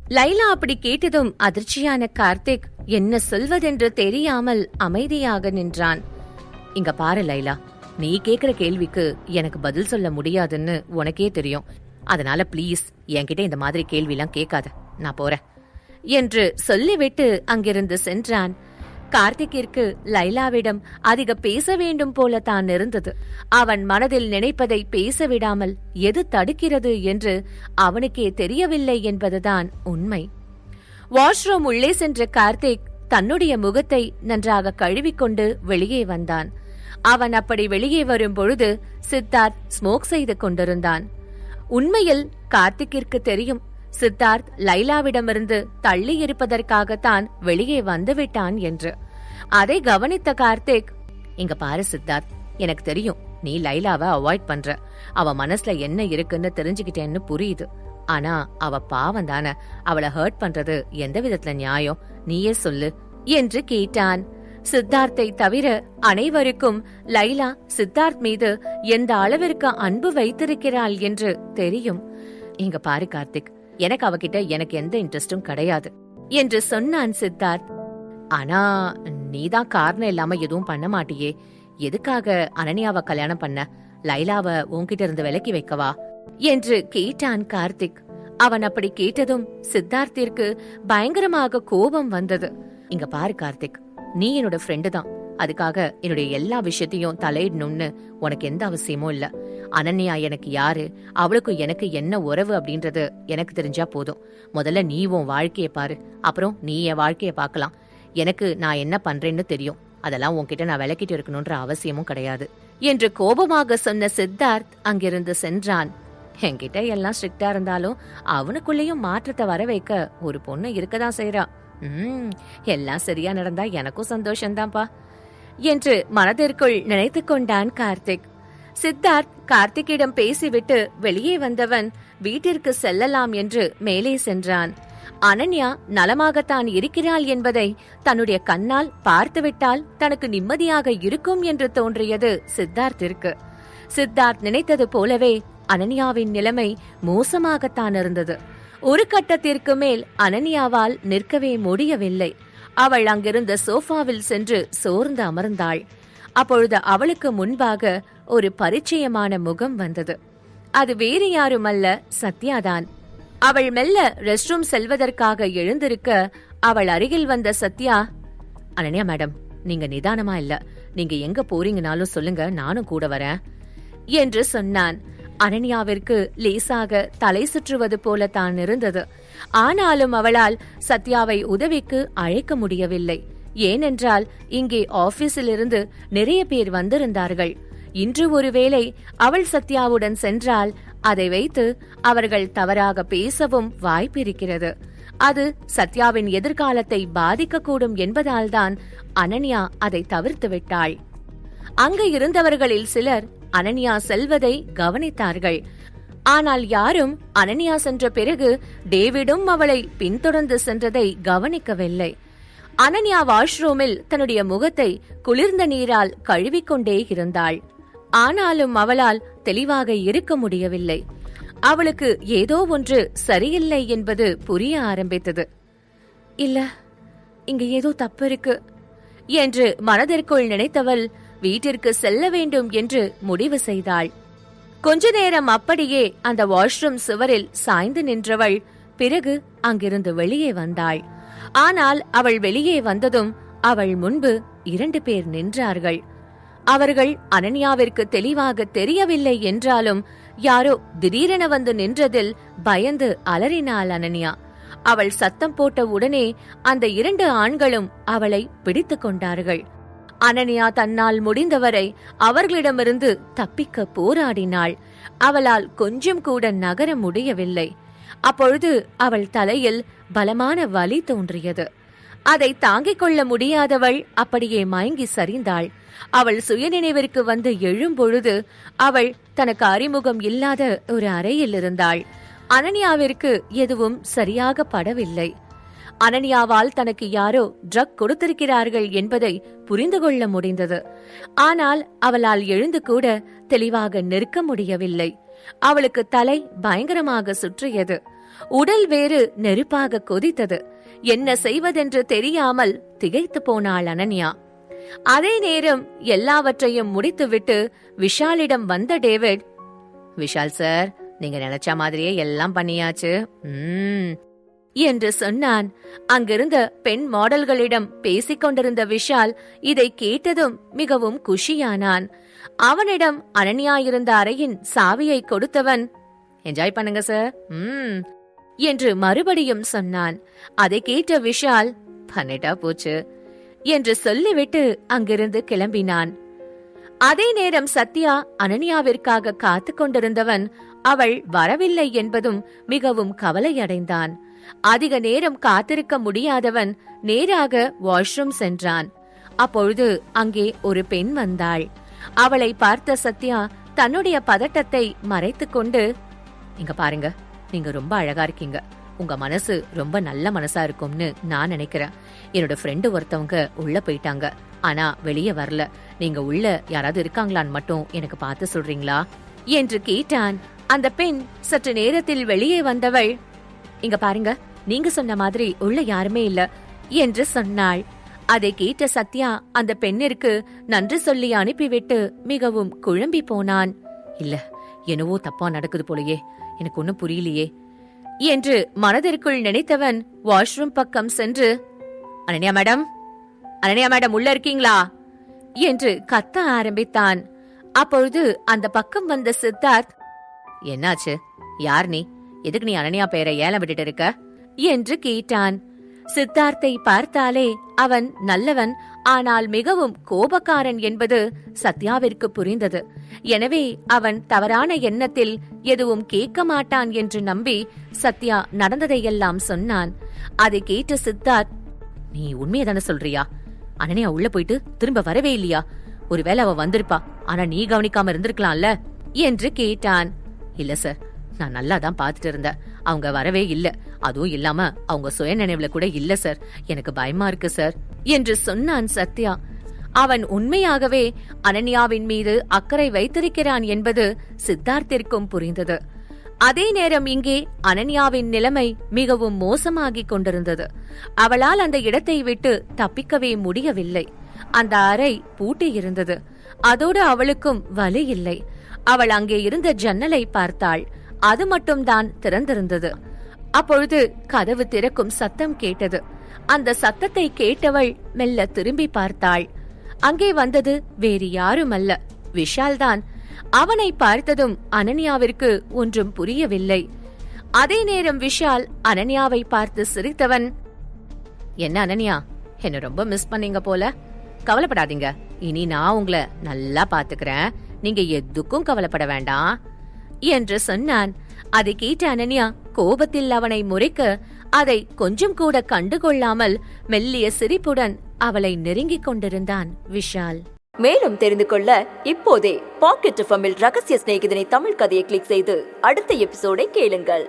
லைலா அப்படி கேட்டதும் அதிர்ச்சியான கார்த்திக் என்ன சொல்வதென்று தெரியாமல் அமைதியாக நின்றான். இங்க பாரு லைலா, நீ கேக்குற கேள்விக்கு எனக்கு பதில் சொல்ல முடியாதுன்னு உனக்கே தெரியும். அதனால ப்ளீஸ் என்கிட்ட இந்த மாதிரி கேள்விலாம் கேட்காத, நான் போறேன் என்று சொல்லிவிட்டு அங்கிருந்து சென்றான். கார்த்திக்கிற்கு லைலாவிடம் அதிக பேச வேண்டும் போல தான் இருந்தது. அவன் மனதில் நினைப்பதை பேசவிடாமல் எது தடுக்கிறது என்று அவனுக்கே தெரியவில்லை என்பதுதான் உண்மை. வாஷ்ரூம் உள்ளே சென்ற கார்த்திக் தன்னுடைய முகத்தை நன்றாக கழுவிக்கொண்டு வெளியே வந்தான். அவன் அப்படி வெளியே வரும் பொழுது சித்தார்த் ஸ்மோக் செய்து கொண்டிருந்தான். உண்மையில் கார்த்திக்கிற்கு தெரியும், சித்தார்த் லைலாவிடமிருந்து தள்ளி இருப்பதற்காகத்தான் வெளியே வந்துவிட்டான் என்று. அதை கவனித்த கார்த்திக், இங்க பாரு சித்தார்த், எனக்கு தெரியும் நீ லைலாவை அவாய்ட் பண்ற. அவ மனசுல என்ன இருக்குன்னு தெரிஞ்சுக்கிட்டேன்னு புரியுது. ஆனா அவ பாவம் தானே, அவளை ஹர்ட் பண்றது எந்த விதத்துல நியாயம், நீயே சொல்லு என்று கேட்டான். சித்தார்த்தை தவிர அனைவருக்கும் லைலா சித்தார்த் மீது எந்த அளவிற்கு அன்பு வைத்திருக்கிறாள் என்று தெரியும். இங்க பாரு கார்த்திக், எனக்கு அவகிட்ட எனக்கு எந்த இன்ட்ரெஸ்டும் கிடையாது என்று சொன்னான் சித்தார்த். ஆனா நீதான் காரணம் இல்லாம எதுவும் பண்ண மாட்டியே, எதுக்காக அனன்யாவை கல்யாணம் பண்ண? லைலாவை உன்கிட்ட இருந்து விலக்கி வைக்கவா என்று கேட்டான் கார்த்திக். அவன் அப்படி கேட்டதும் சித்தார்த்திற்கு பயங்கரமாக கோபம் வந்தது. இங்க பாரு கார்த்திக், நீ என்னோட ஃப்ரெண்டு தான், அதுக்காக என்னுடைய எல்லா விஷயத்தையும் தலையிடணும்னு உனக்கு எந்த அவசியமும் இல்ல. அனன்யா எனக்கு யாரு, அவளுக்கும் எனக்கு என்ன உறவு அப்படின்றது எனக்கு தெரிஞ்சா போதும். முதல்ல நீ உன் வாழ்க்கைய பாரு, அப்புறம் நீ என் வாழ்க்கைய பார்க்கலாம். எனக்கு நான் என்ன பண்றேன்னு தெரியும், அதெல்லாம் உன்கிட்ட நான் விளக்கிட்டு இருக்கணும்ன்ற அவசியமும் கிடையாது என்று கோபமாக சொன்ன சித்தார்த் அங்கிருந்து சென்றான். என்கிட்ட எல்லாம் ஸ்ட்ரிக்டா இருந்தாலும் அவனுக்குள்ளேயும் மாற்றத்தை வர வைக்க ஒரு பொண்ணு இருக்கதான் செய்யறா. எல்லாம் சரியா நடந்தா எனக்கும் சந்தோஷம்தான்ப்பா என்று மனதிற்குள் நினைத்து கொண்டான் கார்த்திக். சித்தார்த் கார்த்திக்கிடம் பேசிவிட்டு வெளியே வந்தவன் வீட்டிற்கு செல்லலாம் என்று மேலே சென்றான். அனன்யா நலமாகத்தான் இருக்கிறாள் என்பதை தன்னுடைய கண்ணால் பார்த்துவிட்டால் தனக்கு நிம்மதியாக இருக்கும் என்று தோன்றியது சித்தார்த்திற்கு. சித்தார்த் நினைத்தது போலவே அனன்யாவின் நிலைமை மோசமாகத்தான் இருந்தது. ஒரு கட்டத்திற்கு மேல் அனன்யாவால் நிற்கவே முடியவில்லை. அவள் அங்கிருந்த சோஃபாவில் சென்று சோர்ந்து அமர்ந்தாள். அப்பொழுது அவளுக்கு முன்பாக ஒரு பரிச்சயமான முகம் வந்தது. அது வேறு யாருமல்ல, சத்யாதான். அவள் மெல்ல ரெஸ்ட் ரூம் செல்வதற்காக எழுந்திருக்க அவள் அருகில் வந்த சத்யா, அனன்யா மேடம், நீங்க நிதானமா இல்ல, நீங்க எங்க போறீங்கனாலும் சொல்லுங்க, நானும் கூட வரேன் என்று சொன்னான். அனன்யாவிற்கு லேசாக தலை சுற்றுவது போல தான் இருந்தது. ஆனாலும் அவளால் சத்யாவை உதவிக்கு அழைக்க முடியவில்லை. ஏனென்றால் இங்கே ஆபீஸில் இருந்து நிறைய பேர் வந்திருந்தார்கள். இன்று ஒருவேளை அவள் சத்யாவுடன் சென்றால் அதை வைத்து அவர்கள் தவறாக பேசவும் வாய்ப்பிருக்கிறது. அது சத்யாவின் எதிர்காலத்தை பாதிக்கக்கூடும் என்பதால்தான் அனன்யா அதை தவிர்த்து விட்டாள். அங்கு இருந்தவர்களில் சிலர் அனன்யா செல்வதை கவனித்தார்கள். ஆனால் யாரும் அனன்யா சென்ற பிறகு டேவிடும் அவளை பின்தொடர்ந்து சென்றதை கவனிக்கவில்லை. அனன்யா வாஷ்ரூமில் தன்னுடைய முகத்தை குளிர்ந்த நீரால் கழுவிக்கொண்டே இருந்தாள். ஆனாலும் அவளால் தெளிவாக இருக்க முடியவில்லை. அவளுக்கு ஏதோ ஒன்று சரியில்லை என்பது புரிய ஆரம்பித்தது. இல்ல, இங்க ஏதோ தப்பு இருக்கு என்று மனதிற்குள் நினைத்தவள் வீட்டிற்கு செல்ல வேண்டும் என்று முடிவு செய்தாள். கொஞ்ச நேரம் அப்படியே அந்த வாஷ்ரூம் சுவரில் சாய்ந்து நின்றவள் பிறகு அங்கிருந்து வெளியே வந்தாள். ஆனால் அவள் வெளியே வந்ததும் அவள் முன்பு 2 பேர் நின்றார்கள். அவர்கள் அனன்யாவிற்கு தெளிவாக தெரியவில்லை என்றாலும் யாரோ திடீரென வந்து நின்றதில் பயந்து அலறினாள் அனன்யா. அவள் சத்தம் போட்ட உடனே அந்த 2 ஆண்களும் அவளை பிடித்து கொண்டார்கள். அனன்யா தன்னால் முடிந்தவரை அவர்களிடமிருந்து தப்பிக்க போராடினாள். அவளால் கொஞ்சம் கூட நகர முடியவில்லை. அப்பொழுது அவள் தலையில் பலமான வலி தோன்றியது. அதை தாங்கிக் கொள்ள முடியாதவள் அப்படியே மயங்கி சரிந்தாள். அவள் சுயநினைவிற்கு வந்து எழும்பொழுது அவள் தனக்கு அறிமுகம் இல்லாத ஒரு அறையில் இருந்தாள். அனன்யாவிற்கு எதுவும் சரியாக படவில்லை. அனன்யாவால் தனக்கு யாரோ ட்ரக் கொடுத்திருக்கிறார்கள் என்பதை புரிந்து கொள்ள முடிந்தது. ஆனால் அவளால் எழுந்து கூட தெளிவாக நிற்க முடியவில்லை. அவளுக்கு தலை பயங்கரமாக சுற்றியது. உடல் வேறு நெருப்பாக கொதித்தது. என்ன செய்வதென்று தெரியாமல் திகைத்து போனாள் அனன்யா. அதே நேரம் எல்லாவற்றையும் முடித்துவிட்டு விஷாலிடம் வந்த டேவிட், விஷால் சார், நீங்க நினைச்ச மாதிரியே எல்லாம் பண்ணியாச்சு என்று சொன்னான். அங்கிருந்த பெண் மாடல்களிடம் பேசிக் கொண்டிருந்த விஷால் இதை கேட்டதும் மிகவும் குஷியானான். அவனிடம் அனன்யா இருந்த அறையின் சாவியை கொடுத்தவன், என்ஜாய் பண்ணுங்க சார் என்று மறுபடியும் சொன்னான். அதை கேட்ட விஷால், பண்ணிட்டா போச்சு என்று சொல்லிவிட்டு அங்கிருந்து கிளம்பினான். அதே நேரம் சத்யா அனன்யாவிற்காக காத்து கொண்டிருந்தவன் அவள் வரவில்லை என்பதும் மிகவும் கவலையடைந்தான். அதிக நேரம் காத்திருக்க முடியாதவன் நேராக வாஷ்ரூம் சென்றான். அப்பொழுது அங்கே ஒரு பெண் வந்தாள். அவளை பார்த்த சத்யா தன்னுடைய பதட்டத்தை மறைத்து கொண்டு, இங்க பாருங்க, நீங்க ரொம்ப அழகா இருக்கீங்க. உங்க மனசு ரொம்ப நல்ல மனசா இருக்கும்னு நான் நினைக்கிறேன். என்னோட ஃப்ரெண்டு ஒருத்தவங்க உள்ள போயிட்டாங்க, ஆனா வெளியே வரல. நீங்க உள்ள யாராவது இருக்காங்களான்னு மட்டும் எனக்கு பார்த்து சொல்றீங்களா என்று கேட்டான். அந்த பெண் சற்று நேரத்தில் வெளியே வந்தவள், இங்க பாருங்க, நீங்க சொன்ன மாதிரி உள்ள யாருமே இல்ல என்று சொன்னாள். அதை கேட்ட சத்யா அந்த பெண்ணிற்கு நன்றி சொல்லி அனுப்பிவிட்டு மிகவும் குழம்பி போனான். இல்ல, என்னவோ தப்பா நடக்குது போலயே, எனக்கு ஒன்னும் புரியலையே என்று மனதிற்குள் நினைத்தவன் வாஷ்ரூம் பக்கம் சென்று, அனன்யா மேடம், அனன்யா மேடம் உள்ள இருக்கீங்களா என்று கத்த ஆரம்பித்தான். அப்பொழுது அந்த பக்கம் வந்த சித்தார்த், என்னாச்சு, யார் நீ, எதுக்கு நீ அனன்யா பெயரை ஏலம் விட்டுட்டு இருக்க என்று கேட்டான். சித்தார்த்தை பார்த்தாலே அவன் நல்லவன், ஆனால் மிகவும் கோபக்காரன் என்பது சத்யாவிற்கு புரிந்தது. எனவே அவன் தவறான எண்ணத்தில் எதுவும் கேட்க மாட்டான் என்று நம்பி சத்யா நடந்ததையெல்லாம் சொன்னான். அதை கேட்ட சித்தார்த், நீ உண்மையதானே சொல்றியா? அனன்யா உள்ள போயிட்டு திரும்ப வரவே இல்லையா? ஒருவேளை அவ வந்திருப்பா, ஆனா நீ கவனிக்காம இருந்திருக்கலாம்ல என்று கேட்டான். இல்ல சார், நான் நல்லா தான் பாத்துட்டு இருந்தேன், அவங்க வரவே இல்ல. அதுவும் இல்லாம அவங்க சுய நினைவுல கூட இல்ல சார், எனக்கு பயமா இருக்கு சார் என்று சொன்னான் சத்யா. அவன் உண்மையாகவே அனன்யாவின் மீது அக்கறை வைத்திருக்கிறான் என்பது சித்தார்த்திற்கும் புரிந்தது. அதே நேரம் இங்கே அனன்யாவின் நிலைமை மிகவும் மோசமாகிக் கொண்டிருந்தது. அவளால் அந்த இடத்தை விட்டு தப்பிக்கவே முடியவில்லை. அந்த அறை பூட்டி இருந்தது. அதோடு அவளுக்கும் வலி இல்லை. அவள் அங்கே இருந்த ஜன்னலை பார்த்தாள். அது மட்டும்தான் திறந்திருந்தது. அப்பொழுது கதவு திறக்கும் சத்தம் கேட்டது. அந்த சத்தத்தை கேட்டவள் மெல்ல திரும்பி பார்த்தாள். அங்கே வந்தது வேறு யாரும் அல்ல, விஷால்தான். அவனை பார்த்ததும் அனன்யாவிற்கு ஒன்றும் புரியவில்லை. அதே நேரம் விஷால் அனன்யாவை பார்த்து சிரித்தவன், என்ன அனன்யா, என்ன ரொம்ப மிஸ் பண்ணீங்க போல. கவலைப்படாதீங்க, இனி நான் உங்களை நல்லா பாத்துக்கிறேன், நீங்க எதுக்கும் கவலைப்பட வேண்டாம் என்று சொன்னான். அதை கேட்ட அனன்யா கோபத்தில் அவனை முறைக்க, அதை கொஞ்சம் கூட கண்டுகொள்ளாமல் மெல்லிய சிரிப்புடன் அவளை நெருங்கிக் கொண்டிருந்தான் விஷால். மேலும் தெரிந்து கொள்ள இப்போதே பாக்கெட் எஃப்எம்மில் ரகசிய சிநேகிதனை தமிழ் கதையை கிளிக் செய்து அடுத்த எபிசோடை கேளுங்கள்.